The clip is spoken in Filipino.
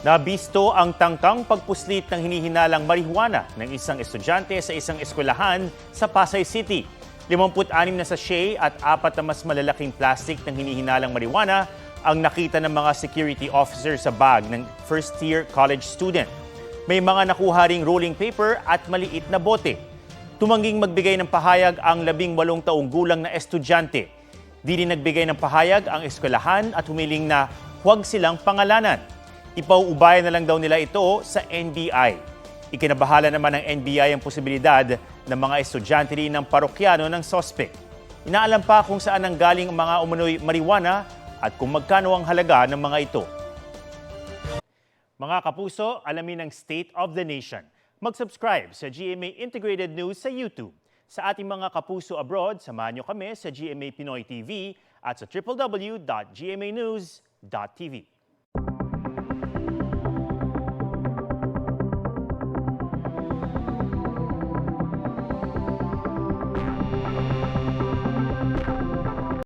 Nabisto ang tangkang pagpuslit ng hinihinalang marihuana ng isang estudyante sa isang eskwelahan sa Pasay City. 56 na sachet at 4 na mas malalaking plastic ng hinihinalang marijuana ang nakita ng mga security officer sa bag ng first-year college student. May mga nakuha ring rolling paper at maliit na bote. Tumangging magbigay ng pahayag ang 18 taong gulang na estudyante. Di rin nagbigay ng pahayag ang eskwelahan at humiling na huwag silang pangalanan. Ipauubayan na lang daw nila ito sa NBI. Ikinabahala naman ng NBI ang posibilidad ng mga estudyante rin ng parokyano ng sospek. Inaalam pa kung saan nanggaling ang mga umano'y marijuana at kung magkano ang halaga ng mga ito. Mga kapuso, alamin ang State of the Nation. Mag-subscribe sa GMA Integrated News sa YouTube. Sa ating mga kapuso abroad, samahan niyo kami sa GMA Pinoy TV at sa www.gmanews.tv.